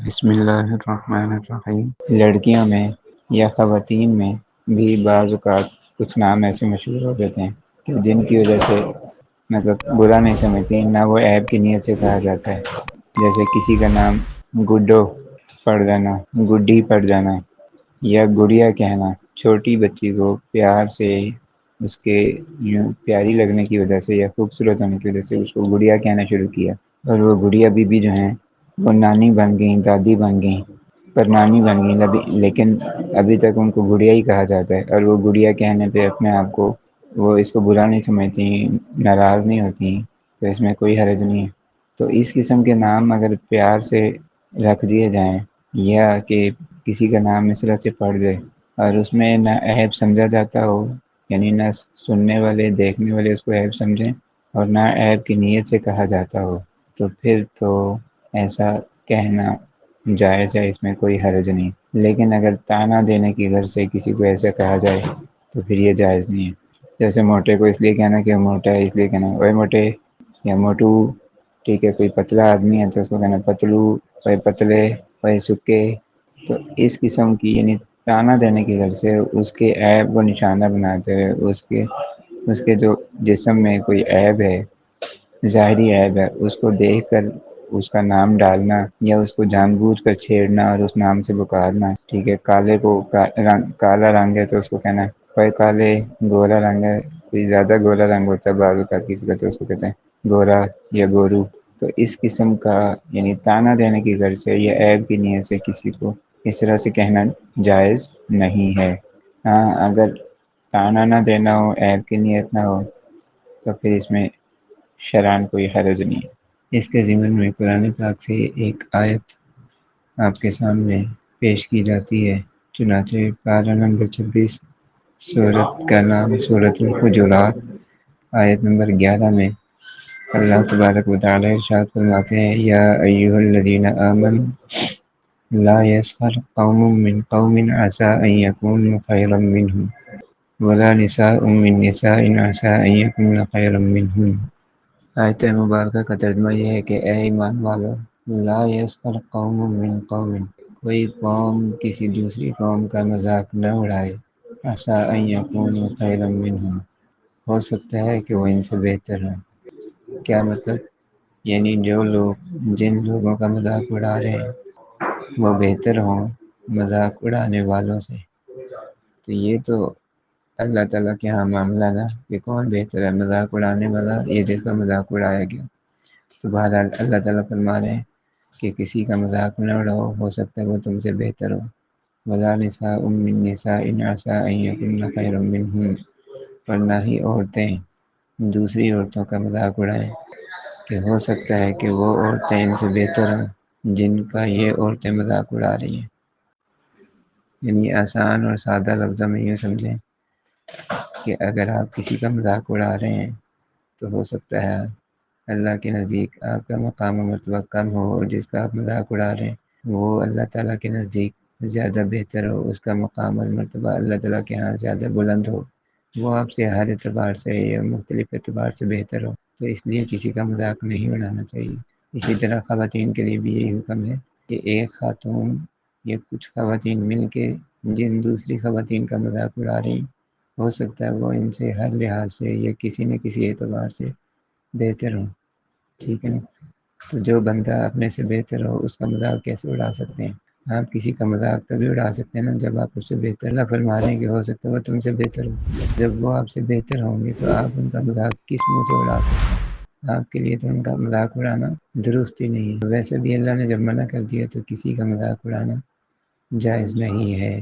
بسم اللہ الرحمن الرحیم۔ لڑکیوں میں یا خواتین میں بھی بعض اوقات کچھ نام ایسے مشہور ہو جاتے ہیں کہ جن کی وجہ سے برا نہیں سمجھتی، نہ وہ عیب کی نیت سے کہا جاتا ہے۔ جیسے کسی کا نام گڈو پڑ جانا، گڈی پڑ جانا، یا گڑیا کہنا۔ چھوٹی بچی کو پیار سے اس کے پیاری لگنے کی وجہ سے یا خوبصورت ہونے کی وجہ سے اس کو گڑیا کہنا شروع کیا، اور وہ گڑیا بی بی جو ہیں وہ نانی بن گئیں، دادی بن گئیں، پر نانی بن گئیں، لیکن ابھی تک ان کو گڑیا ہی کہا جاتا ہے۔ اور وہ گڑیا کہنے پہ اپنے آپ کو وہ اس کو برا نہیں سمجھتی، ناراض نہیں ہوتی، تو اس میں کوئی حرج نہیں ہے۔ تو اس قسم کے نام اگر پیار سے رکھ دیے جائیں، یا کہ کسی کا نام اس طرح سے پڑ جائے اور اس میں نہ عیب سمجھا جاتا ہو، یعنی نہ سننے والے دیکھنے والے اس کو عیب سمجھیں اور نہ عیب کی نیت سے کہا جاتا ہو، تو پھر تو ایسا کہنا جائز ہے، اس میں کوئی حرج نہیں۔ لیکن اگر طعنہ دینے کی غرض سے کسی کو ایسا کہا جائے تو پھر یہ جائز نہیں ہے۔ جیسے موٹے کو اس لیے کہنا کہ موٹا ہے، اس لیے کہنا اوے موٹے یا موٹو، ٹھیک ہے۔ کوئی پتلا آدمی ہے تو اس کو کہنا پتلو، اوے پتلے، اوے سکے۔ تو اس قسم کی یعنی طعنہ دینے کی غرض سے اس کے عیب کو نشانہ بناتے ہوئے اس کے جو جسم میں کوئی عیب ہے، ظاہری عیب ہے، اس کو دیکھ کر اس کا نام ڈالنا یا اس کو جان بوجھ کر چھیڑنا اور اس نام سے پکارنا، ٹھیک ہے۔ کالے کو کالا رنگ ہے تو اس کو کہنا اوے کالے، گورا رنگ ہے، کوئی زیادہ گورا رنگ ہوتا ہے بعض اوقات کسی کا تو اس کو کہتے ہیں گورا یا گورو۔ تو اس قسم کا یعنی طعنہ دینے کی غرض سے یا عیب کی نیت سے کسی کو اس طرح سے کہنا جائز نہیں ہے۔ ہاں، اگر طعنہ نہ دینا ہو، عیب کی نیت نہ ہو، تو پھر اس میں شرعاً کوئی حرج نہیں ہے۔ اس کے ضمن میں قرآن پاک سے ایک آیت آپ کے سامنے پیش کی جاتی ہے۔ چنانچہ پارہ نمبر 26، سورت کا نام سورۃ الحجرات، آیت نمبر 11 میں اللہ تبارک و تعالی ارشاد فرماتے ہیں: یا ایھا الذین آمنوا لا یسخر قوم من قوم عسى ان یکونوا خیرا منهم ولا نساء من نساء عسى ان یکن خیرا منهن۔ آیت مبارکہ کا ترجمہ یہ ہے کہ اے ایمان والو، لا یسخر قوم من قوم، کوئی قوم کسی دوسری قوم کا مذاق نہ اڑائے، عسیٰ ان یکونوا خیرا منہم، ہو سکتا ہے کہ وہ ان سے بہتر ہوں۔ کیا مطلب؟ یعنی جن لوگوں کا مذاق اڑا رہے ہیں وہ بہتر ہوں مذاق اڑانے والوں سے۔ تو یہ تو اللہ تعالیٰ کے ہاں معاملہ نا کہ کون بہتر ہے، مذاق اڑانے والا یہ جس کا مذاق اڑایا گیا۔ تو بہرحال اللہ تعالیٰ فرما رہے ہیں کہ کسی کا مذاق نہ اڑاؤ، ہو سکتا ہے وہ تم سے بہتر ہو۔ وَلَا نِسَاءٌ مِّن نِّسَاءٍ عَسَىٰ أَن يَكُنَّ خَيْرًا مِّنْهُنَّ، اور نہ ہی عورتیں دوسری عورتوں کا مذاق اڑائیں کہ ہو سکتا ہے کہ وہ عورتیں ان سے بہتر ہوں جن کا یہ عورتیں مذاق اڑا رہی ہیں۔ یعنی آسان اور سادہ لفظوں میں یہ سمجھیں کہ اگر آپ کسی کا مذاق اڑا رہے ہیں تو ہو سکتا ہے اللہ کے نزدیک آپ کا مقام و مرتبہ کم ہو، اور جس کا آپ مذاق اڑا رہے ہیں وہ اللہ تعالیٰ کے نزدیک زیادہ بہتر ہو، اس کا مقام اور مرتبہ اللہ تعالیٰ کے ہاں زیادہ بلند ہو، وہ آپ سے ہر اعتبار سے یا مختلف اعتبار سے بہتر ہو، تو اس لیے کسی کا مذاق نہیں اڑانا چاہیے۔ اسی طرح خواتین کے لیے بھی یہی حکم ہے کہ ایک خاتون یا کچھ خواتین مل کے جن دوسری خواتین کا مذاق اڑا رہی ہیں، ہو سکتا ہے وہ ان سے ہر لحاظ سے یا کسی نہ کسی اعتبار سے بہتر ہوں، ٹھیک ہے نا۔ تو جو بندہ اپنے سے بہتر ہو اس کا مذاق کیسے اڑا سکتے ہیں؟ آپ کسی کا مذاق تبھی اڑا سکتے ہیں نا جب آپ اس سے بہتر۔ اللہ فرما رہے ہیں کہ ہو سکتا ہے وہ تم سے بہتر ہو، جب وہ آپ سے بہتر ہوں گے تو آپ ان کا مذاق کس منہ سے اڑا سکتے ہیں؟ آپ کے لیے تو ان کا مذاق اڑانا درست ہی نہیں ہے۔ ویسے بھی اللہ نے جب منع کر دیا تو کسی کا مذاق اڑانا جائز نہیں ہے۔